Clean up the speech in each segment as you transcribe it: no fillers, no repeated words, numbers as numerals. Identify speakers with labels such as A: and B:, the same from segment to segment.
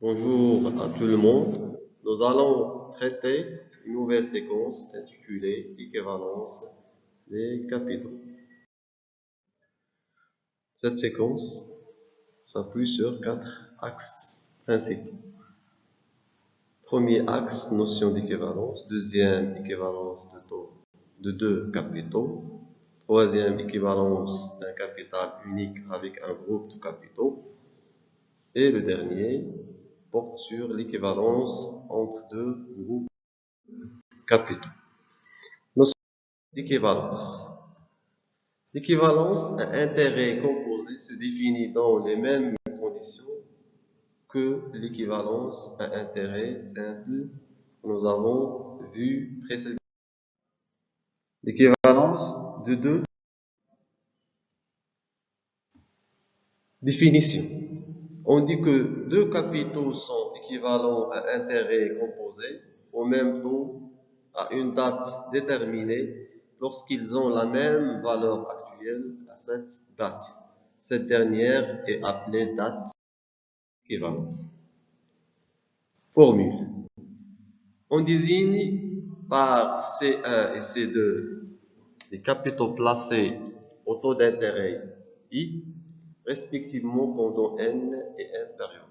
A: Bonjour à tout le monde. Nous allons traiter une nouvelle séquence intitulée Équivalence des capitaux. Cette séquence s'appuie sur 4 axes principaux. Premier axe, notion d'équivalence. Deuxième, équivalence de deux capitaux. Troisième, équivalence d'un capital unique avec un groupe de capitaux. Et le dernier porte sur l'équivalence entre deux groupes capitaux. Notion d'équivalence. L'équivalence à intérêt composé se définit dans les mêmes conditions que l'équivalence à intérêt simple que nous avons vu précédemment. L'équivalence de deux définitions. On dit que deux capitaux sont équivalents à intérêt composé au même taux à une date déterminée lorsqu'ils ont la même valeur actuelle à cette date. Cette dernière est appelée date d'équivalence. Formule. On désigne par C1 et C2 les capitaux placés au taux d'intérêt I, respectivement pendant N et N périodes.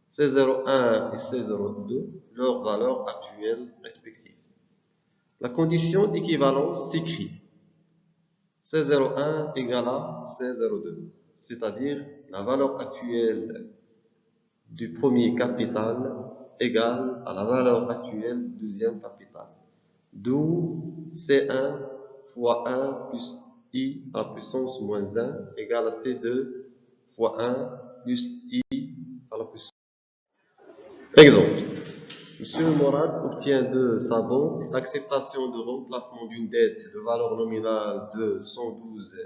A: C01 et C02, leurs valeurs actuelles respectives. La condition d'équivalence s'écrit C01 égale à C02, c'est-à-dire la valeur actuelle du premier capital égale à la valeur actuelle du deuxième capital. D'où C1 fois 1 plus I à la puissance moins 1 égale à C2 fois 1 plus I à la puissance. Exemple. Monsieur Morad obtient de sa banque l'acceptation de remplacement d'une dette de valeur nominale de 112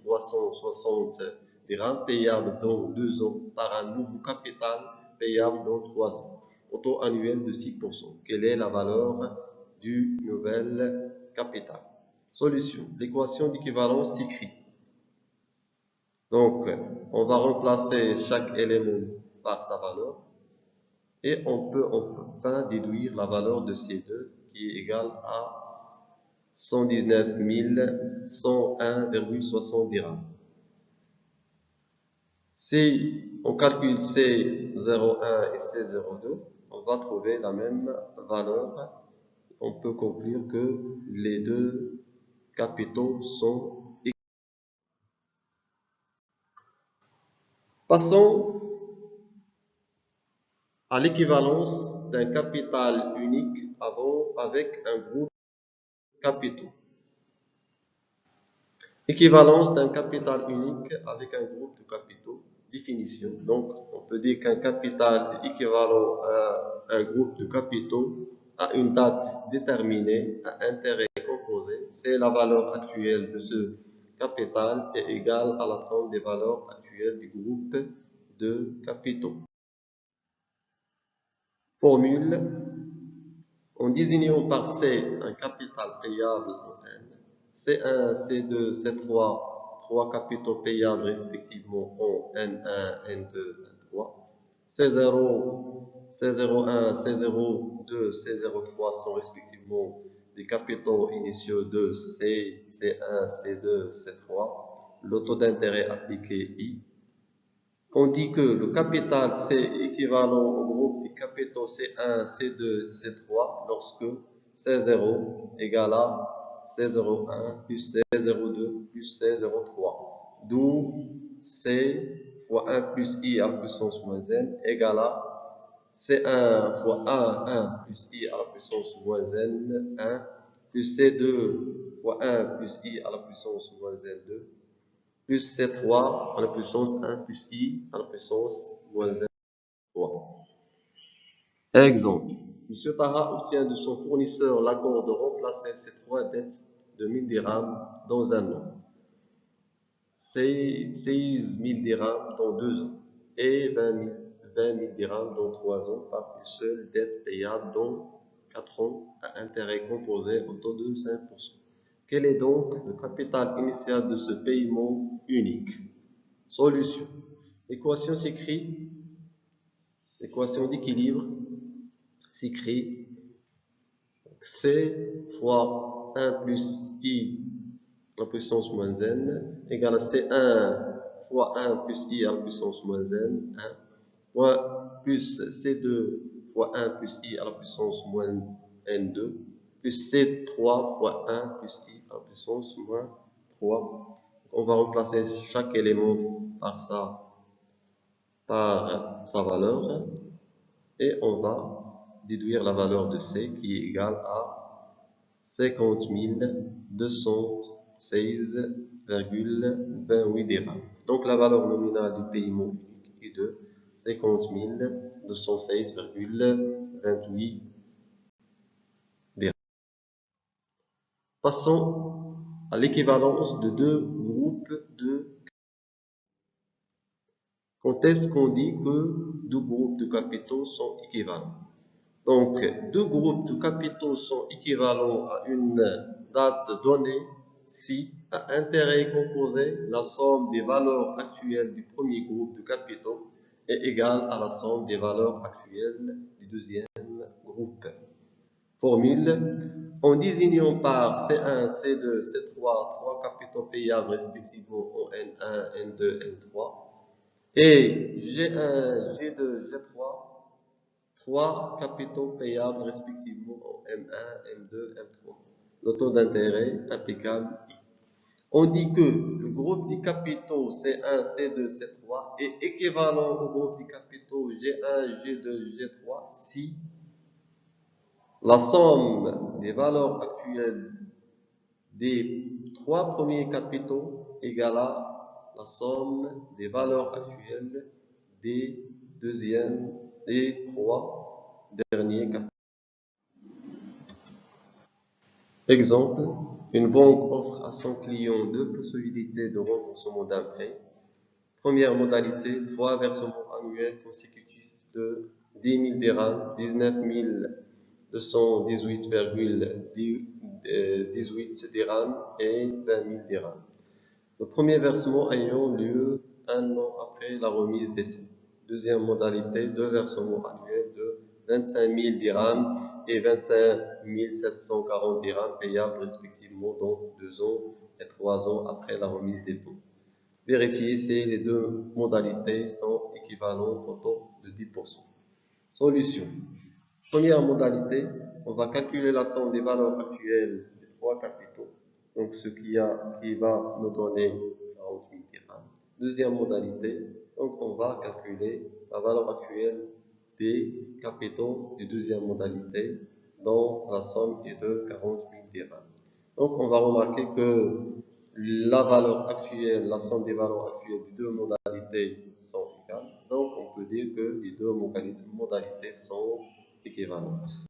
A: 360 dirhams payable dans 2 ans par un nouveau capital payable dans 3 ans, au taux annuel de 6%. Quelle est la valeur du nouvel capital? Solution. L'équation d'équivalence s'écrit. Donc, on va remplacer chaque élément par sa valeur. Et on peut enfin déduire la valeur de C2 qui est égale à 119 101,60 dirhams. Si on calcule C01 et C02, on va trouver la même valeur. On peut conclure que les deux capitaux sont équivalents. Passons à l'équivalence d'un capital unique avec un groupe de capitaux. Équivalence d'un capital unique avec un groupe de capitaux. Définition. Donc, on peut dire qu'un capital est équivalent à un groupe de capitaux à une date déterminée à intérêt composé. C'est la valeur actuelle de ce capital est égale à la somme des valeurs actuelles du groupe de capitaux. Formule. En désignant par C un capital payable en N, C1, C2, C3, trois capitaux payables respectivement en N1, N2, N3. C0, C01, C02, C03 sont respectivement des capitaux initiaux de C, C1, C2, C3. Le taux d'intérêt appliqué I. On dit que le capital C est équivalent au groupe des capitaux C1, C2, C3 lorsque C0 égale à C01 plus C02 plus C03. D'où C fois 1 plus I à la puissance moins N égale à C1 fois 1 plus I à la puissance moins N 1 plus C2 fois 1 plus I à la puissance moins N 2 plus C3 à la puissance 1 plus I à la puissance moins 3. Exemple. M. Tara obtient de son fournisseur l'accord de remplacer ses trois dettes de 1000 dirhams dans un an, 16 000 dirhams dans 2 ans et 20 000 dirhams dans 3 ans par une seule dette payable dans 4 ans à intérêt composé au taux de 5%. Quel est donc le capital initial de ce paiement unique? Solution. L'équation s'écrit L'équation d'équilibre s'écrit C fois 1 plus I à la puissance moins n égale à C1 fois 1 plus I à la puissance moins n, 1, fois plus C2 fois 1 plus I à la puissance moins n2, plus C3 fois 1 plus I à la puissance moins 3. On va remplacer chaque élément par sa valeur et on va déduire la valeur de C qui est égale à 50 216,28 dirhams. Donc la valeur nominale du paiement unique est de 50 216,28 dirhams. Passons à l'équivalence de deux groupes de. Quand est-ce qu'on dit que deux groupes de capitaux sont équivalents? Donc, deux groupes de capitaux sont équivalents à une date donnée si, à intérêt composé, la somme des valeurs actuelles du premier groupe de capitaux est égale à la somme des valeurs actuelles du deuxième groupe. Formule: en désignant par C1, C2, C3, trois capitaux payables respectivement en N1, N2, N3, et G1, G2, G3, trois capitaux payables respectivement en M1, M2, M3. Le taux d'intérêt applicable. On dit que le groupe des capitaux C1, C2, C3 est équivalent au groupe des capitaux G1, G2, G3 si la somme des valeurs actuelles des trois premiers capitaux égale à la somme des valeurs actuelles des deuxièmes et trois derniers capitaux. Exemple, une banque offre à son client deux possibilités de remboursement d'un prêt. Première modalité, 3 versements annuels consécutifs de 10 000 dirhams, 19 218,18 dirhams et 20 000 dirhams. Le premier versement ayant lieu un an après la remise des fonds. Deuxième modalité, deux versements annuels de 25 000 dirhams et 25 740 dirhams payables respectivement dans 2 ans et 3 ans après la remise des fonds. Vérifiez si les deux modalités sont équivalentes au taux de 10%. Solution. Première modalité, on va calculer la somme des valeurs actuelles des trois capitaux, donc ce qui va nous donner 48 dirhams. Deuxième modalité, donc on va calculer la valeur actuelle des capitaux de deuxième modalité, dont la somme est de 48 dirhams. Donc on va remarquer que la valeur actuelle, la somme des valeurs actuelles des deux modalités sont égales. Donc on peut dire que les deux modalités sont équivalentes.